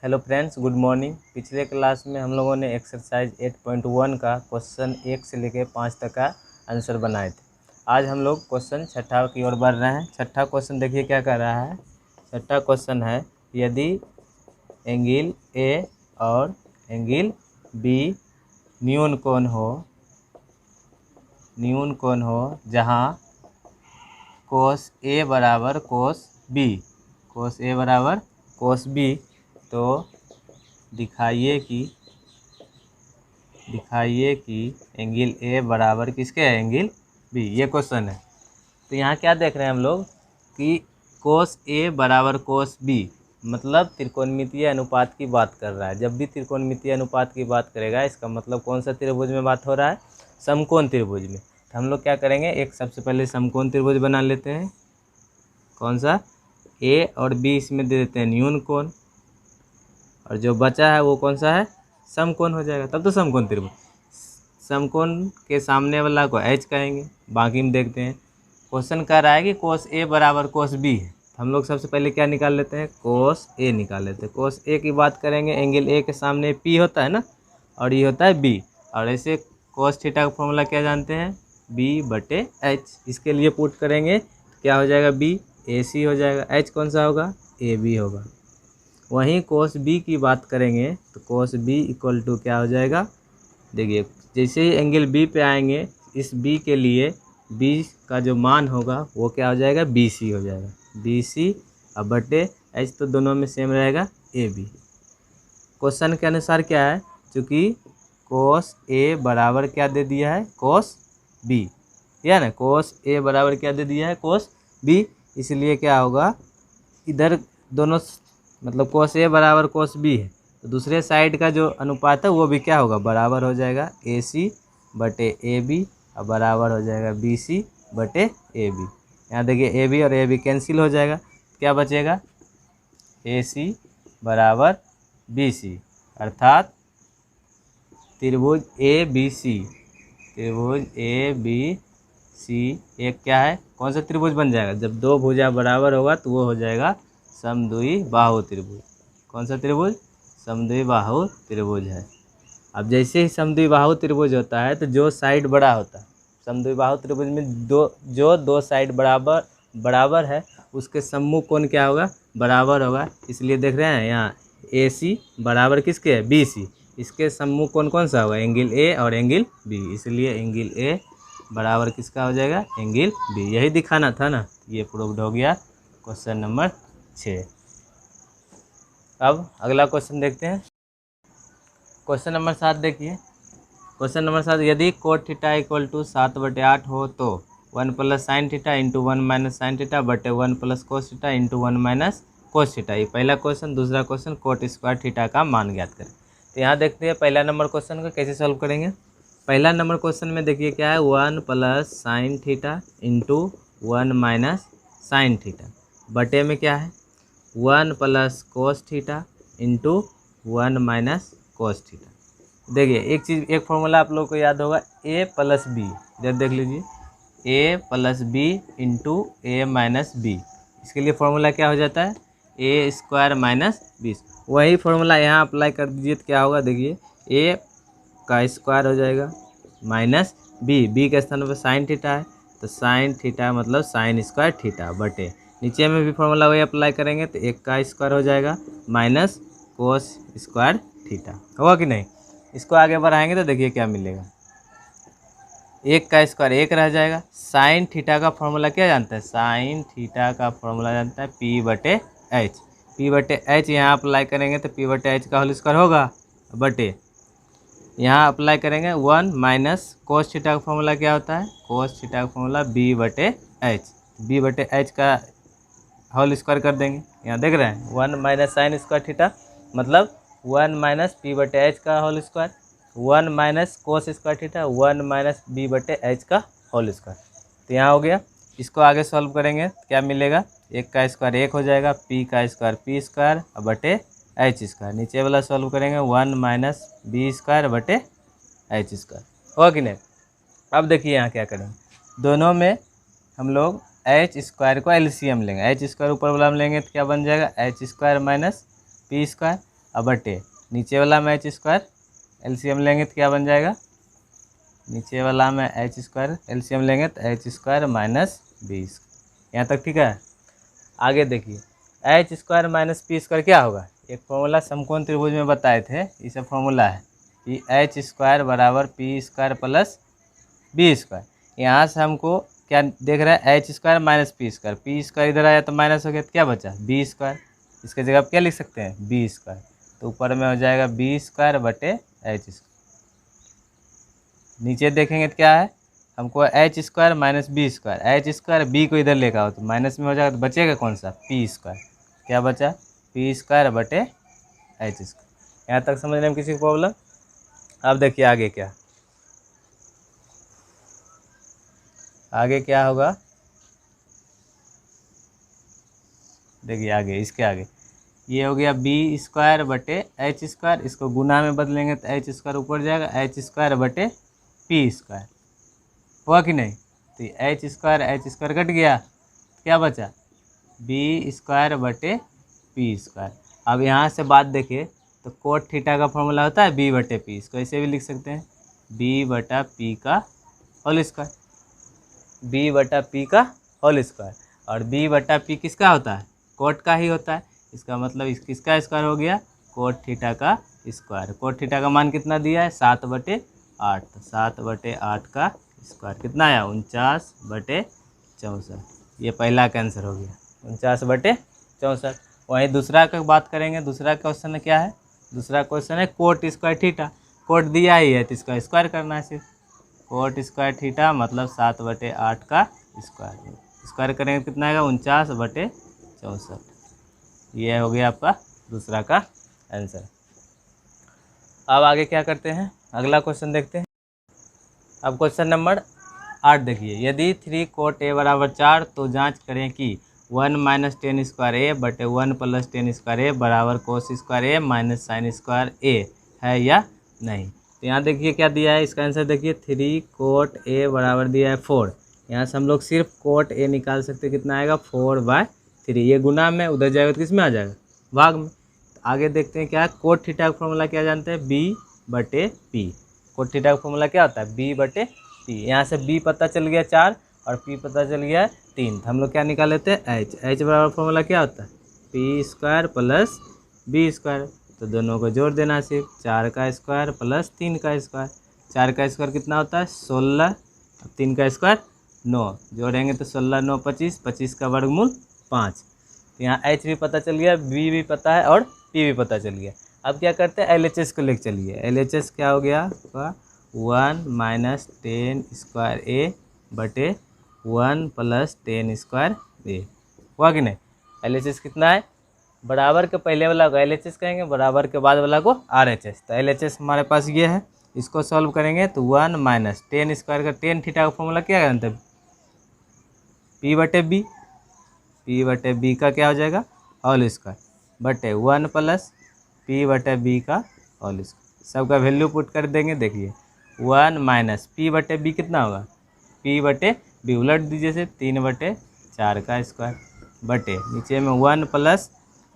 Hello friends, good morning. पिछले class में हम लोगों ने एक्सरसाइज 8.1 का क्वेश्चन 1 से लेकर 5 तक का आंसर बनाए थे। आज हम लोग क्वेश्चन छठा की ओर बढ़ रहे हैं। छठा क्वेश्चन देखिए क्या कर रहा है। छठा क्वेश्चन है, यदि एंगल ए और एंगल बी न्यून कोण हो जहाँ कोस ए बराबर कोस बी, तो दिखाइए कि एंगल ए बराबर किसके है, एंगल बी। ये क्वेश्चन है। तो यहाँ क्या देख रहे हैं हम लोग कि कोस ए बराबर कोस बी मतलब त्रिकोणमितीय अनुपात की बात कर रहा है। जब भी त्रिकोणमितीय अनुपात की बात करेगा इसका मतलब कौन सा त्रिभुज में बात हो रहा है, समकोण त्रिभुज में। तो हम लोग क्या करेंगे, एक सबसे पहले समकोण त्रिभुज बना लेते हैं। कौन सा, ए और बी, इसमें दे देते हैं न्यून कोण, और जो बचा है वो कौन सा है, समकोण हो जाएगा। तब तो समकोण त्रिभुज। समकोण के सामने वाला को एच कहेंगे। बाकी में देखते हैं, क्वेश्चन कह रहा है कि कोस ए बराबर कोस बी है। तो हम लोग सबसे पहले क्या निकाल लेते हैं, कोस ए निकाल लेते हैं। कोस ए की बात करेंगे, एंगल ए के सामने पी होता है ना, और ये होता है बी। और ऐसे कोस थीटा का फॉर्मूला क्या जानते हैं, बी बटे एच। इसके लिए पुट करेंगे क्या हो जाएगा, बी ए सी हो जाएगा। एच कौन सा होगा, ए बी होगा। वहीं कोस बी की बात करेंगे तो कोस बी इक्वल टू क्या हो जाएगा, देखिए जैसे ही एंगल बी पे आएंगे, इस बी के लिए बी का जो मान होगा वो क्या हो जाएगा, बी सी हो जाएगा। बी सी अब बटे एच, तो दोनों में सेम रहेगा, ए बी। क्वेश्चन के अनुसार क्या है, चूँकि कोस ए बराबर क्या दे दिया है, कोस बी, या ना कोस ए बराबर क्या दे दिया है, कोस बी। इसलिए क्या होगा, इधर दोनों मतलब कोस ए बराबर कोस बी है, तो दूसरे साइड का जो अनुपात है वो भी क्या होगा, बराबर हो जाएगा ए सी बटे ए बी, और बराबर हो जाएगा बी सी बटे ए बी। यहाँ देखिए ए बी और ए बी कैंसिल हो जाएगा, क्या बचेगा, ए सी बराबर बी सी, अर्थात त्रिभुज ए बी सी एक क्या है, कौन सा त्रिभुज बन जाएगा, जब दो भुजा बराबर होगा तो वो हो जाएगा समद्वि बाहु त्रिभुज। कौन सा त्रिभुज, समद्वि बाहु त्रिभुज है। अब जैसे ही समद्वि बाहु त्रिभुज होता है तो जो साइड बड़ा होता है, समद्वि बाहु त्रिभुज में दो साइड बराबर है, उसके सम्मुख कोण क्या होगा, बराबर होगा। इसलिए देख रहे हैं यहाँ ए सी बराबर किसके है, बी सी। इसके सम्मुख कोण कौन सा होगा, एंगल ए और एंगल बी। इसलिए एंगल ए बराबर किसका हो जाएगा, एंगल बी। यही दिखाना था ना, ये प्रूव्ड हो गया क्वेश्चन नंबर 6। अब अगला क्वेश्चन देखते हैं। क्वेश्चन नंबर 7 देखिए। क्वेश्चन नंबर 7, यदि कोट थीटा इक्वल टू 7/8 हो तो 1 plus sine theta into 1 minus sine theta बटे 1 plus cos theta into 1 minus cos theta. ये पहला क्वेश्चन। दूसरा क्वेश्चन, कोट स्क्वायर थीटा का मान ज्ञात करें। तो यहाँ देखते हैं पहला नंबर क्वेश्चन को कैसे सॉल्व करेंगे। पहला नंबर क्वेश्चन में देखिए क्या है, 1 plus sine theta into 1 minus sine theta बटे में क्या है, 1 plus cos theta into 1 minus cos theta. देखिए एक चीज़, एक फॉर्मूला आप लोग को याद होगा, ए प्लस बी। इधर देख लीजिए, ए प्लस बी इंटू ए माइनस बी। इसके लिए फॉर्मूला क्या हो जाता है, ए स्क्वायर माइनस बी। वही फॉर्मूला यहाँ अप्लाई कर दीजिए तो क्या होगा, देखिए ए का स्क्वायर हो जाएगा माइनस बी के स्थान पर साइन थीटा है, तो साइन थीटा मतलब साइन स्क्वायर थीटा बटे, नीचे में भी फॉर्मूला वही अप्लाई करेंगे तो एक का स्क्वायर हो जाएगा माइनस कोस स्क्वायर थीटा। होगा कि नहीं। इसको आगे बढ़ाएंगे तो देखिए क्या मिलेगा, एक का स्क्वायर एक रह जाएगा। साइन थीटा का फॉर्मूला क्या जानता है, साइन थीटा का फॉर्मूला जानता है पी बटे एच। पी बटे एच यहाँ अप्लाई करेंगे तो पी बटे एच का होल स्क्वायर होगा, बटे यहाँ अप्लाई करेंगे 1 माइनस कोस थीटा का फॉर्मूला क्या होता है, कोस थीटा का फॉर्मूला बी बटे एच। बी बटे एच का होल स्क्वायर कर देंगे। यहाँ देख रहे हैं 1 माइनस साइन स्क्वायर थीटा मतलब 1 माइनस पी बटे एच का whole square, 1 minus cos square theta 1 minus b बटे एच का होल स्क्वायर। तो यहाँ हो गया। इसको आगे सॉल्व करेंगे तो क्या मिलेगा, एक का स्क्वायर एक हो जाएगा, पी का स्क्वायर पी स्क्वायर बटे एच स्क्वायर। नीचे वाला सॉल्व करेंगे 1 माइनस बी स्क्वायर बटे एच स्क्वायर। हो कि नहीं। अब देखिए यहाँ क्या करेंगे, दोनों में हम लोग एच स्क्वायर को एलसीएम लेंगे। एच स्क्वायर ऊपर वाला में लेंगे तो क्या बन जाएगा, H square minus p square. अब बटे नीचे वाला में एच स्क्वायर, एलसीएम लेंगे तो क्या बन जाएगा, नीचे वाला में एच स्क्वायर एलसीएम लेंगे तो h square minus b square. यहाँ तक ठीक है। आगे देखिए h square minus p square क्या होगा, एक फॉर्मूला समकोण त्रिभुज में बताए थे, ये सब फॉर्मूला है कि एच स्क्वायर बराबर p square plus b square. यहाँ से हमको क्या देख रहा है, h square minus p square इधर आया तो माइनस हो गया, तो क्या बचा बी स्क्वायर, इसके जगह आप क्या लिख सकते हैं बी स्क्वायर, तो ऊपर में हो जाएगा बी स्क्वायर बटे एच स्क्वायर। नीचे देखेंगे तो क्या है, हमको h square minus b square, h square b को इधर लेकर आओ तो माइनस में हो जाएगा, तो बचेगा कौन सा पी स्क्वायर, क्या बचा पी स्क्वायर बटे एच स्क्वायर। यहाँ तक समझने में किसी को प्रॉब्लम। अब देखिए आगे क्या, आगे क्या होगा, देखिए आगे इसके आगे ये हो गया बी स्क्वायर बटे एच स्क्वायर, इसको गुना में बदलेंगे तो एच स्क्वायर ऊपर जाएगा, एच स्क्वायर बटे पी स्क्वायर, हुआ कि नहीं, तो एच स्क्वायर कट गया, क्या बचा बी स्क्वायर बटे पी स्क्वायर। अब यहाँ से बात देखिए तो कोट थीटा का फॉर्मूला होता है बी बटे पी, इसको ऐसे भी लिख सकते हैं बी बटा पी का होल स्क्वायर, बी बटा पी का होल स्क्वायर, और बी बटा पी किसका होता है कोट का ही होता है, इसका मतलब इस किसका स्क्वायर हो गया कोट थीटा का स्क्वायर। कोट थीटा का मान कितना दिया है 7/8, तो 7/8 का स्क्वायर कितना आया 49/64, ये पहला का आंसर हो गया 49/64। वहीं दूसरा का बात करेंगे, दूसरा क्वेश्चन क्या है, दूसरा क्वेश्चन है कोट स्क्वायर थीटा, कोट दिया ही है तो इसका स्क्वायर करना है सिर्फ, कोट स्क्वायर थीटा मतलब 7/8 का स्क्वायर, स्क्वायर करेंगे कितना आएगा 49/64, ये हो गया आपका दूसरा का आंसर। अब आगे क्या करते हैं, अगला क्वेश्चन देखते हैं। अब क्वेश्चन नंबर 8 देखिए, यदि 3 कोट ए बराबर 4 तो जांच करें कि 1 माइनस टेन स्क्वायर ए बटे 1 प्लस टेन स्क्वायर ए बराबर कोस स्क्वायर ए माइनस साइन स्क्वायर ए है या नहीं। तो यहाँ देखिए क्या दिया है, इसका आंसर देखिए 3 कोट ए बराबर दिया है 4, यहाँ से हम लोग सिर्फ कोट ए निकाल सकते हैं, कितना आएगा 4/3, ये गुना में उधर जाएगा तो किस में आ जाएगा भाग में। तो आगे देखते हैं क्या है, कोट थीटा का फॉर्मूला क्या जानते हैं बी बटे पी, कोट थीटा का फॉर्मूला क्या होता है बी बटे पी, यहाँ से बी पता चल गया 4 और पी पता चल गया 3, तो हम लोग क्या निकाल लेते हैं एच, एच बराबर फॉर्मूला क्या होता है p square plus b square, तो दोनों को जोड़ देना सिर्फ 4 का स्क्वायर प्लस 3 का स्क्वायर, 4 का स्क्वायर कितना होता है 16, 3 का स्क्वायर 9, जोड़ेंगे तो 16 9 25, 25 का वर्गमूल 5, तो यहाँ एच भी पता चल गया, बी भी पता है और पी भी पता चल गया। अब क्या करते हैं एल एच एस को लेकर चलिए, एल एच एस क्या हो गया 1 माइनस टेन स्क्वायर ए बटे 1 प्लस टेन स्क्वायर ए, हुआ कि नहीं। एल एच एस कितना है, बराबर के पहले वाला को एल एच एस कहेंगे, बराबर के बाद वाला को आर एच एस, तो एल एच एस हमारे पास ये है, इसको सॉल्व करेंगे तो 1 माइनस टेन स्क्वायर का टेन थीटा का फॉर्मूला क्या जानते हैं पी बटे बी, पी बटे बी का क्या हो जाएगा होल स्क्वायर बटे 1 प्लस पी बटे बी का होल स्क्वायर, सबका वैल्यू पुट कर देंगे, देखिए 1 माइनस पी बटे बी कितना होगा पी बटे बी, उलट दीजिए से 3/4 का स्क्वायर बटे नीचे में 1 प्लस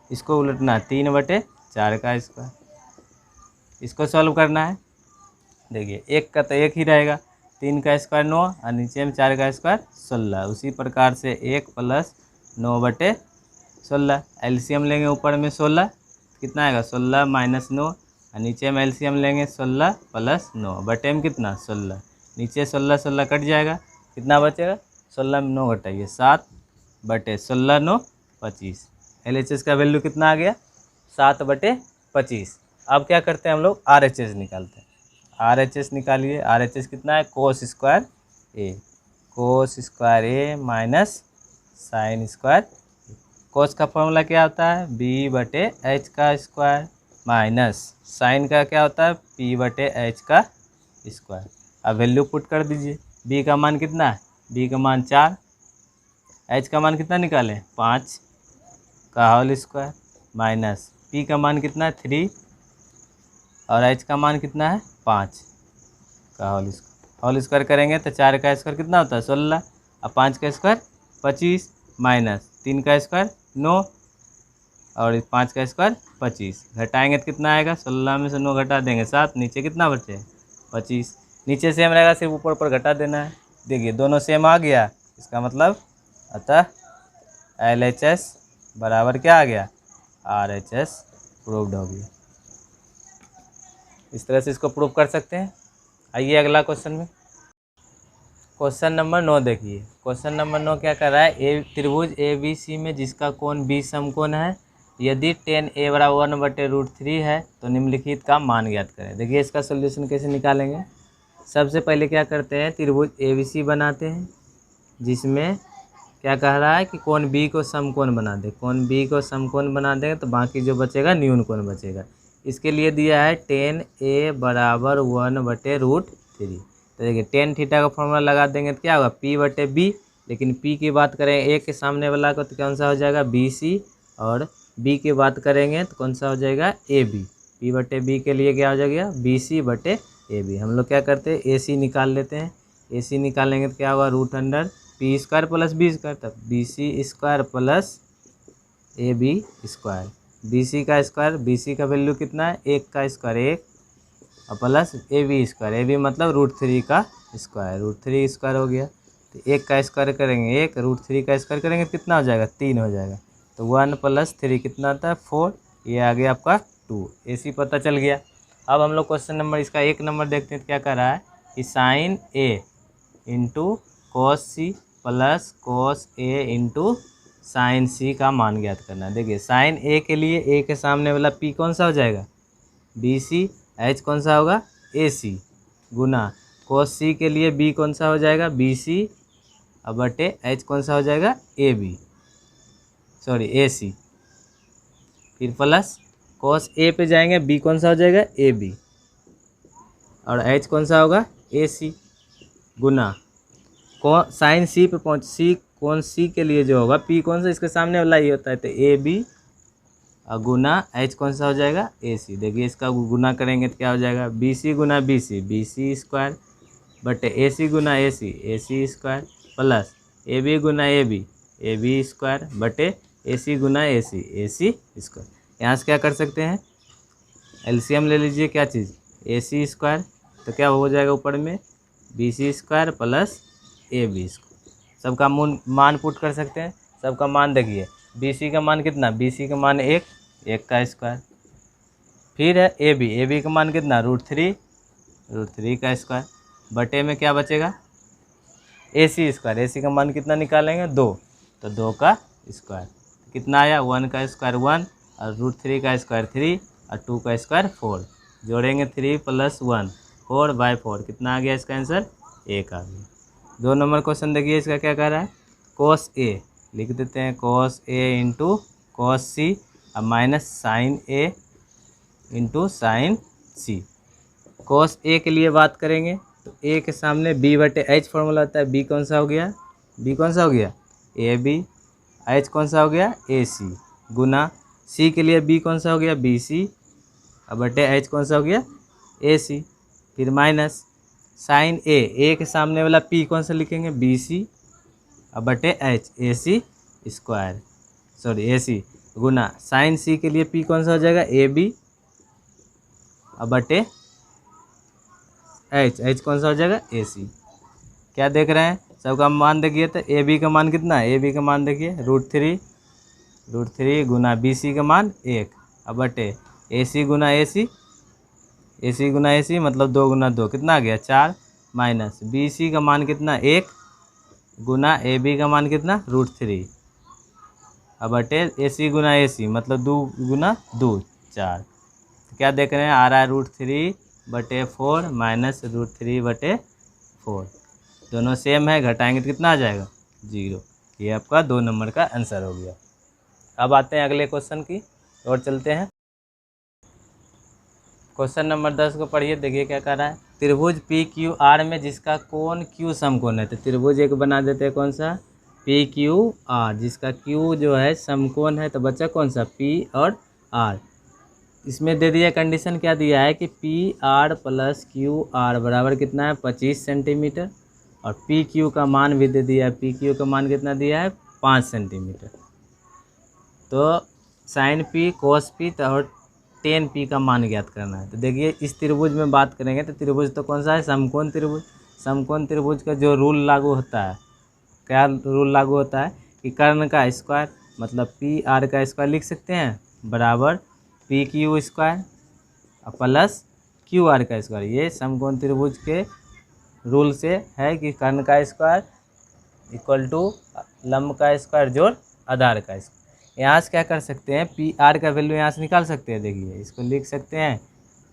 इसको उलटना 3/4 का स्क्वायर, इसको सॉल्व करना है, देखिए एक का तो एक ही रहेगा, 3 का स्क्वायर 9 और नीचे में 4 का स्क्वायर 16, उसी प्रकार से 1 प्लस 9/16, एलसीएम लेंगे ऊपर में 16 कितना आएगा 16 माइनस 9 और नीचे में एलसीएम लेंगे 16 प्लस 9 बटे में कितना 16, नीचे 16 16 कट जाएगा, कितना बचेगा 16 में 9 घटाइए 7/16 9 25, एल एच एस का वैल्यू कितना आ गया 7/25। अब क्या करते हैं हम लोग आर एच एस निकालते हैं, आर एच एस निकालिए, आर एच एस कितना है कोस स्क्वायर ए, कोस स्क्वायर ए माइनस साइन स्क्वायर, कोस का फॉर्मूला क्या होता है बी बटे एच का स्क्वायर माइनस साइन का क्या होता है पी बटे एच का स्क्वायर। अब वैल्यू पुट कर दीजिए, बी का मान कितना है बी का मान 4, एच का मान कितना निकालें 5 का होल स्क्वायर माइनस पी का मान कितना है 3 और एच का मान कितना है 5 का होल स्क्वायर करेंगे तो 4 का स्क्वायर कितना होता है 16 और 5 का स्क्वायर 25 माइनस 3 का स्क्वायर 9, और 5 का स्क्वायर 25, घटाएंगे तो कितना आएगा, 16 में से 9 घटा देंगे 7, नीचे कितना बचे 25, नीचे सेम रहेगा, सिर्फ ऊपर ऊपर घटा देना है। देखिए दोनों सेम आ गया, इसका मतलब अतः LHS बराबर क्या आ गया, RHS प्रूव्ड हो गया। इस तरह से इसको प्रूव कर सकते हैं। आइए अगला क्वेश्चन में, क्वेश्चन नंबर 9 देखिए। क्वेश्चन नंबर 9 क्या कर रहा है, त्रिभुज ABC में जिसका कोण B समकोण है, यदि tan A बराबर 1/√3 है तो निम्नलिखित का मान ज्ञात करें। देखिए इसका सोल्यूशन कैसे निकालेंगे। सबसे पहले क्या करते हैं, त्रिभुज ABC बनाते हैं, जिसमें क्या कह रहा है कि कोण B को समकोण बना दे। कोण B को समकोण बना देंगे तो बाकी जो बचेगा न्यून कोण बचेगा। इसके लिए दिया है tan A बराबर 1/√3। तो देखिए टेन थीटा का फॉर्मूला लगा देंगे तो क्या होगा, P/B, लेकिन P की बात करें A के सामने वाला को तो कौन सा हो जाएगा BC, और B की बात करेंगे तो कौन सा हो जाएगा AB। P/B के लिए क्या हो जाएगा BC/AB। हम लोग क्या करते हैं AC निकाल लेते हैं। AC निकालेंगे तो क्या होगा √P² प्लस B², तब BC² प्लस AB²। BC का स्क्वायर, BC का वैल्यू कितना है 1 का स्क्वायर 1, और प्लस AB² मतलब √3 का स्क्वायर, √3 स्क्वायर हो गया। तो 1 का स्क्वायर करेंगे 1, √3 का स्क्वायर करेंगे कितना हो जाएगा 3 हो जाएगा। तो 1 + 3 कितना आता है 4, ये आ गया आपका 2। AC पता चल गया। अब हम लोग क्वेश्चन नंबर इसका 1 नंबर देखते हैं तो क्या कर रहा है कि sin A into cos C plus cos A into sin C का मान ज्ञात करना है। देखिए sin A के लिए A के सामने वाला P कौन सा हो जाएगा BC, H कौन सा होगा AC, गुना cos C के लिए B कौन सा हो जाएगा BC, अब बटे H कौन सा हो जाएगा AC, फिर प्लस cos A पे जाएंगे B कौन सा हो जाएगा AB, और H कौन सा होगा AC, गुना sin C पे पहुँच C कौन C के लिए जो होगा P कौन सा इसके सामने वाला ही होता है तो AB, और गुना H कौन सा हो जाएगा AC। देखिए इसका गुना करेंगे तो क्या हो जाएगा BC गुना BC² बटे AC गुना AC² प्लस AB गुना AB² बटे AC गुना AC²। यहाँ से क्या कर सकते हैं LCM ले लीजिए, क्या चीज़ AC², तो क्या हो जाएगा ऊपर में BC² प्लस AB²। सबका मान पुट कर सकते हैं। सबका मान देखिए BC का मान कितना, BC का मान 1 का स्क्वायर, फिर है AB का मान कितना √3 का स्क्वायर, बटे में क्या बचेगा AC² का मान कितना निकालेंगे 2, तो 2 का स्क्वायर कितना आया 1 का स्क्वायर 1, और √3 का स्क्वायर 3, और 2 का स्क्वायर 4, जोड़ेंगे 3 + 1 4/4 कितना आ गया इसका आंसर 1 आ गया। 2 नंबर क्वेश्चन देखिए इसका क्या कह रहा है, cos A लिख देते हैं cos A into cos C, अब minus sin A into sin C। cos A के लिए बात करेंगे तो A के सामने B/H फॉर्मूला होता है, B कौन सा हो गया AB, H कौन सा हो गया AC, गुना C के लिए B कौन सा हो गया BC, अब बटे H कौन सा हो गया AC, फिर माइनस sin A के सामने वाला P कौन सा लिखेंगे BC, अब बटे H AC, गुना sin C के लिए P कौन सा हो जाएगा AB, अब बटे H कौन सा हो जाएगा AC। क्या देख रहे हैं सबका मान देखिए, तो AB का मान कितना है, AB का मान देखिए √3 गुना BC का मान 1, अब बटे AC गुना AC मतलब 2 गुना 2 कितना आ गया 4, माइनस BC का मान कितना 1 गुना AB का मान कितना √3, अब बटे AC गुना AC मतलब 2 गुना 2 4। तो क्या देख रहे हैं आ रहा है √3/4 माइनस √3/4, दोनों सेम है, घटाएंगे तो कितना आ जाएगा 0। ये आपका 2 नंबर का आंसर हो गया। अब आते हैं अगले क्वेश्चन की और चलते हैं। क्वेश्चन नंबर 10 को पढ़िए, देखिए क्या कर रहा है, त्रिभुज PQR में जिसका कोण Q समकोण है। तो त्रिभुज एक बना देते हैं कौन सा PQR, जिसका Q जो है समकोण है, तो बच्चा कौन सा P और R। इसमें दे दिया कंडीशन क्या दिया है कि PR + QR बराबर कितना है 25 सेंटीमीटर, और PQ का मान भी दे दिया है, PQ का मान कितना दिया है 5 सेंटीमीटर। तो साइन पी कोस पी और टेन पी का मान ज्ञात करना है। तो देखिए इस त्रिभुज में बात करेंगे तो त्रिभुज तो कौन सा है, समकोण त्रिभुज। समकोण त्रिभुज का जो रूल लागू होता है, क्या रूल लागू होता है कि कर्ण का स्क्वायर मतलब पी आर का स्क्वायर लिख सकते हैं बराबर P Q square plus q r का स्क्वायर। ये समकोण त्रिभुज के रूल से है कि कर्ण का स्क्वायर इक्वल टू लंब का स्क्वायर जोड़ आधार का स्क्वायर। यहाँ से क्या कर सकते हैं, पी आर का वैल्यू यहाँ से निकाल सकते हैं। देखिए इसको लिख सकते हैं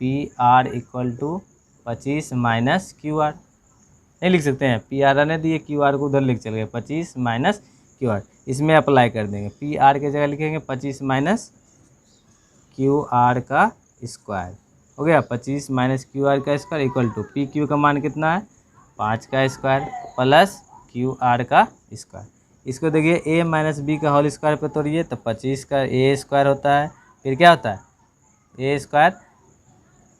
p r equal to 25 minus q r. नहीं लिख सकते हैं, पी आर आने दिए, क्यू आर को उधर लिख चल गए 25 माइनस क्यू आर। इसमें अप्लाई कर देंगे, पी आर के जगह लिखेंगे 25 माइनस क्यू आर का स्क्वायर। हो गया 25 माइनस क्यू आर का square equal to p q का मान कितना है 5 का स्क्वायर प्लस क्यू आर का स्क्वायर। इसको देखिए ए माइनस बी का होल स्क्वायर पे तोड़िए तो 25 का ए स्क्वायर होता है, फिर क्या होता है ए स्क्वायर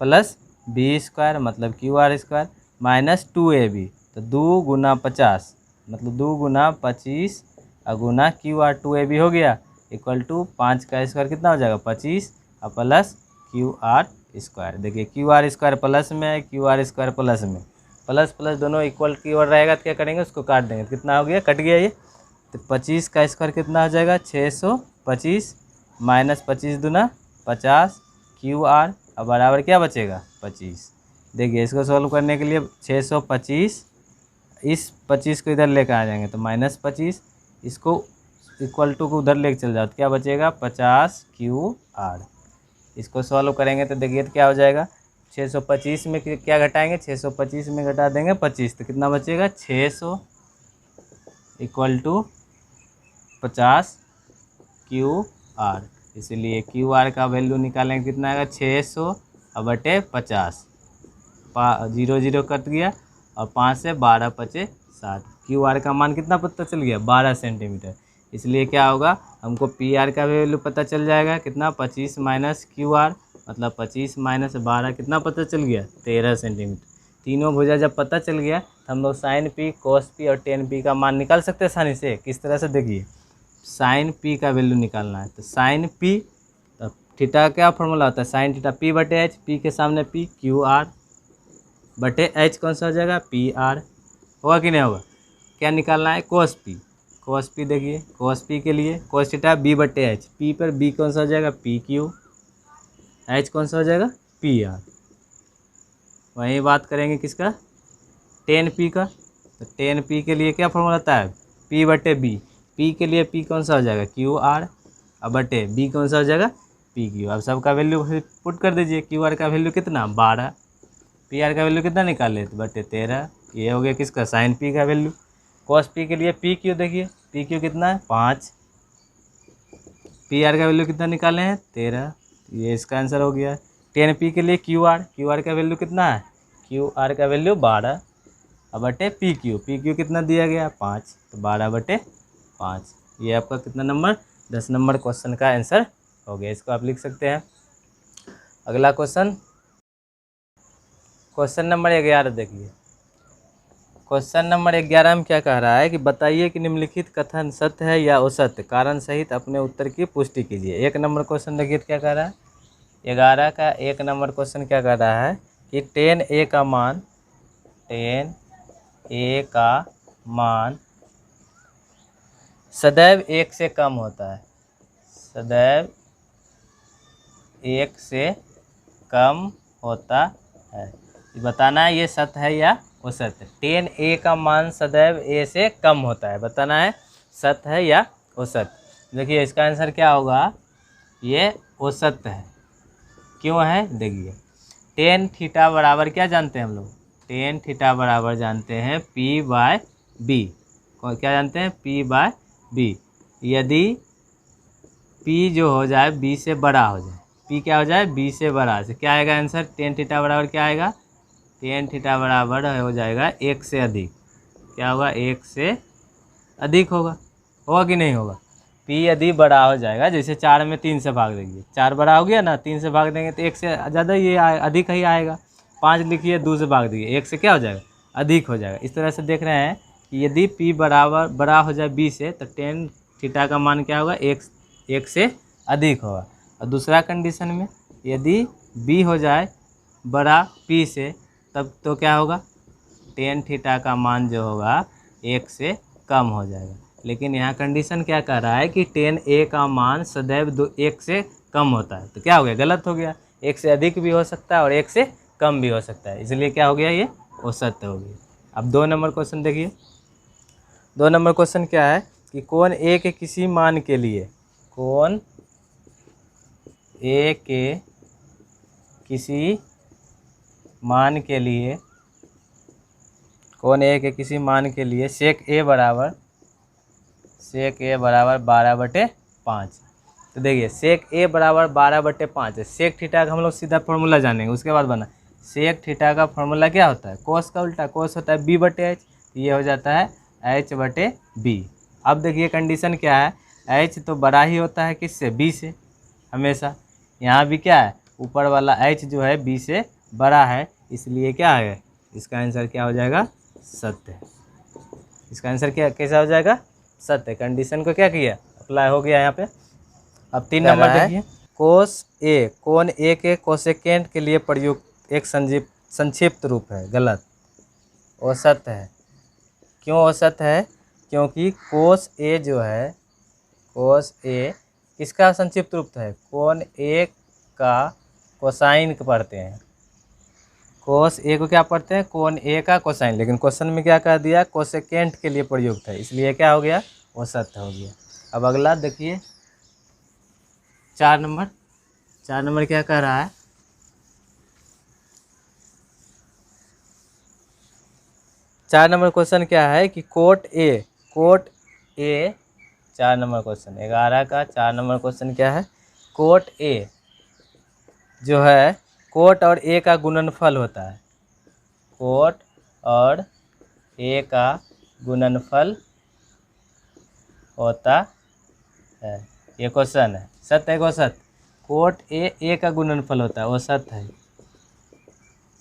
प्लस बी स्क्वायर मतलब Q R square minus 2ab। तो 2 गुना 50 मतलब 2 गुना 25 और गुना क्यू आर 2ab हो गया इक्वल टू 5 का स्क्वायर कितना हो जाएगा 25 और प्लस क्यू आर स्क्वायर। देखिए क्यू आर स्क्वायर प्लस में है, क्यू आर स्क्वायर प्लस में, प्लस प्लस दोनों इक्वल की ओर रहेगा तो क्या करेंगे उसको काट देंगे। तो कितना हो गया, कट गया ये। तो 25 का स्क्वायर कितना हो जाएगा 625 माइनस 25 दूना 50 क्यू आर और बराबर क्या बचेगा 25। देखिए इसको सॉल्व करने के लिए 625 इस 25 को इधर लेकर आ जाएंगे तो माइनस 25, इसको इक्वल टू को उधर लेकर चल जाओ तो क्या बचेगा 50 क्यू आर। इसको सॉल्व करेंगे तो देखिए तो क्या हो जाएगा 625 में क्या घटाएंगे 625 में घटा देंगे 25 तो कितना बचेगा 600 इक्वल टू 50 क्यू आर। इसीलिए क्यू आर का वैल्यू निकालेंगे कितना आएगा 600 और बटे 50, 0 0 कट गया और 5 से 12 बचे 7। क्यू आर का मान कितना पता चल गया 12 सेंटीमीटर। इसलिए क्या होगा हमको पी आर का वैल्यू पता चल जाएगा कितना 25 माइनस क्यू आर मतलब 25 माइनस 12 कितना पता चल गया 13 सेंटीमीटर। तीनों भुजा जब पता चल गया तो हम लोग साइन पी कोस पी और टेन पी का मान निकाल सकते हैं आसानी से। किस तरह से देखिए साइन पी का वैल्यू निकालना है तो साइन पी तो थीटा क्या फॉर्मूला होता है साइन थीटा पी बटे एच, पी के सामने पी क्यू आर बटे एच कौन सा हो जाएगा पी आर। होगा कि नहीं होगा। क्या निकालना है कोस पी, कोस पी देखिए कोस पी के लिए कोस थीटा बी बटे एच, पी पर बी कौन सा हो जाएगा पी क्यू, एच कौन सा हो जाएगा पी आर। वहीं बात करेंगे किसका टेन पी का, तो टेन पी के लिए क्या फॉर्मूला होता है पी बटे बी, पी के लिए पी कौन सा हो जाएगा क्यू आर और बटे बी कौन सा हो जाएगा पी क्यू। अब सबका वैल्यू पुट कर दीजिए, क्यू आर का वैल्यू कितना 12, पी आर का वैल्यू कितना निकाले तो बटे 13। ये हो गया किसका साइन पी का वैल्यू। कॉस पी के लिए पी क्यू देखिए पी क्यू कितना है 5, पी आर का वैल्यू कितना निकाले हैं 13, ये इसका आंसर हो गया। टेन पी के लिए क्यू आर का वैल्यू कितना है क्यू आर का वैल्यू 12 और बटे पी क्यू कितना दिया गया 5 तो 12 बटे 5। ये आपका कितना नंबर 10 नंबर क्वेश्चन का आंसर हो गया। इसको आप लिख सकते हैं। अगला क्वेश्चन नंबर 11 देखिए। क्वेश्चन नंबर 11 में क्या कह रहा है कि बताइए कि निम्नलिखित कथन सत्य है या असत्य, कारण सहित अपने उत्तर की पुष्टि कीजिए। 1 नंबर क्वेश्चन देखिए क्या कह रहा है 11 का 1 नंबर क्वेश्चन क्या कह रहा है कि टेन ए का मान सदैव 1 से कम होता है, सदैव 1 से कम होता है। बताना है ये सत्य है या असत्य। टेन ए का मान सदैव ए से कम होता है, बताना है सत्य है या असत्य। देखिए इसका आंसर क्या होगा ये असत्य है। क्यों है देखिए टेन थीटा बराबर क्या जानते हैं हम लोग टेन थीटा बराबर जानते हैं पी बाय बी। क्या जानते हैं पी बाय बी। यदि पी जो हो जाए बी से बड़ा हो जाए, पी क्या हो जाए बी से बड़ा, से क्या आएगा आंसर टेन थीटा बराबर क्या आएगा टेन थीटा बराबर हो जाएगा 1 से अधिक। क्या होगा 1 से अधिक होगा कि नहीं होगा। पी यदि बड़ा हो जाएगा जैसे 4 में 3 से भाग देंगे, 4 बड़ा हो गया ना 3 से भाग देंगे तो 1 से ज़्यादा ये अधिक ही आएगा। 5 लिखिए 2 से भाग दीजिए 1 से क्या हो जाएगा अधिक हो जाएगा। इस तरह से देख रहे हैं कि यदि पी बड़ा हो जाए बी से तो टेन थीटा का मान क्या होगा 1 से अधिक होगा। और दूसरा कंडीशन में यदि बी हो जाए बड़ा पी से, तब तो क्या होगा, टेन थीटा का मान जो होगा 1 से कम हो जाएगा। लेकिन यहाँ कंडीशन क्या कह रहा है कि टेन ए का मान सदैव 1 से कम होता है, तो क्या हो गया, गलत हो गया। 1 से अधिक भी हो सकता है और 1 से कम भी हो सकता है, इसलिए क्या हो गया, ये औसत हो गई। अब 2 नंबर क्वेश्चन देखिए। 2 नंबर क्वेश्चन क्या है कि कोण ए के किसी मान के लिए, कोण ए के किसी मान के लिए, कोण ए के किसी मान के लिए सेक ए बराबर 12/5। तो देखिए सेक ए बराबर 12/5 है। सेक थीटा का हम लोग सीधा फॉर्मूला जानेंगे, उसके बाद बना। सेक थीटा का फॉर्मूला क्या होता है, कोस का उल्टा, कोस होता है b/h, ये हो जाता है h/b। अब देखिए कंडीशन क्या है, h तो बड़ा ही होता है किससे, b से हमेशा। यहाँ भी क्या है, ऊपर वाला h जो है b से बड़ा है, इसलिए क्या है, इसका आंसर क्या हो जाएगा, सत्य। इसका आंसर क्या कैसा हो जाएगा, सत्य। कंडीशन को क्या किया, अप्लाई हो गया यहाँ पे। अब 3 नंबर देखिए, कोस ए कोण ए के कोसेकेंट के लिए प्रयुक्त एक संक्षिप्त रूप है, गलत, औसत है। क्यों औसत है, क्योंकि कोस ए जो है, कोस ए किसका संक्षिप्त रूप है, कोण ए का कोसाइन पढ़ते हैं। कोस ए को क्या पढ़ते हैं, कोण ए का कोसाइन, लेकिन क्वेश्चन में क्या कर दिया, कोसेकेंट के लिए प्रयुक्त है, इसलिए क्या हो गया, औसत हो गया। अब अगला देखिए 4 नंबर। 4 नंबर क्या कह रहा है, 4 नंबर क्वेश्चन क्या है कि कोट ए 4 नंबर क्वेश्चन 11 का 4 नंबर क्वेश्चन क्या है, कोट ए जो है, कोट और ए का गुणनफल होता है, कोट और ए का गुणनफल होता है, ये क्वेश्चन है, सत्य है कि असत, कोट ए का गुणनफल होता है, औसत है।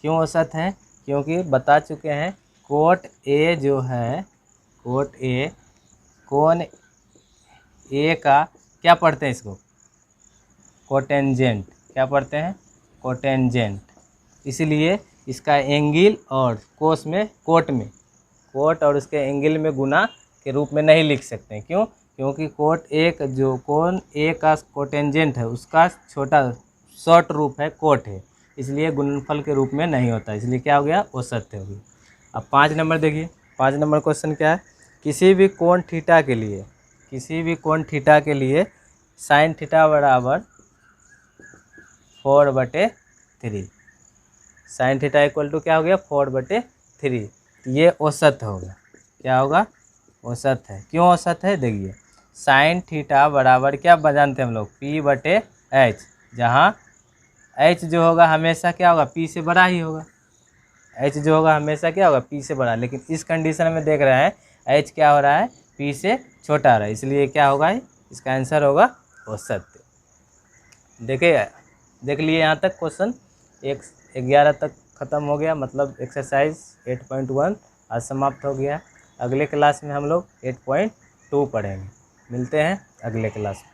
क्यों औसत है, क्योंकि बता चुके हैं कोट ए जो है, कोट ए कोण ए का क्या पढ़ते हैं, इसको कोटेंजेंट, क्या पढ़ते हैं, कोटेंजेंट। इसलिए इसका एंगल और कोस में कोट और उसके एंगल में गुना के रूप में नहीं लिख सकते हैं। क्यों, क्योंकि कोट ए जो कोण ए का कोटेंजेंट है, उसका छोटा शॉर्ट रूप है कोट है, इसलिए गुणनफल के रूप में नहीं होता, इसलिए क्या हो गया, औसत हो गई। अब 5 नंबर देखिए, 5 नंबर क्वेश्चन क्या है, किसी भी कोण थीटा के लिए साइन थीटा बराबर 4/3, साइन थीटा इक्वल टू क्या हो गया, 4/3, ये औसत होगा, क्या होगा, औसत है। क्यों औसत है, देखिए साइन थीटा बराबर क्या जानते हैं हम लोग, p/h, जहाँ h जो होगा हमेशा क्या होगा, p से बड़ा ही होगा, h जो होगा हमेशा क्या होगा, p से बड़ा। लेकिन इस कंडीशन में देख रहे हैं h क्या हो रहा है, p से छोटा रहा है, इसलिए क्या होगा, इसका आंसर होगा औसत। देखिए देख लिए यहाँ तक क्वेश्चन 11 तक ख़त्म हो गया, मतलब एक्सरसाइज 8.1 आज समाप्त हो गया। अगले क्लास में हम लोग 8.2 पढ़ेंगे। मिलते हैं अगले क्लास में।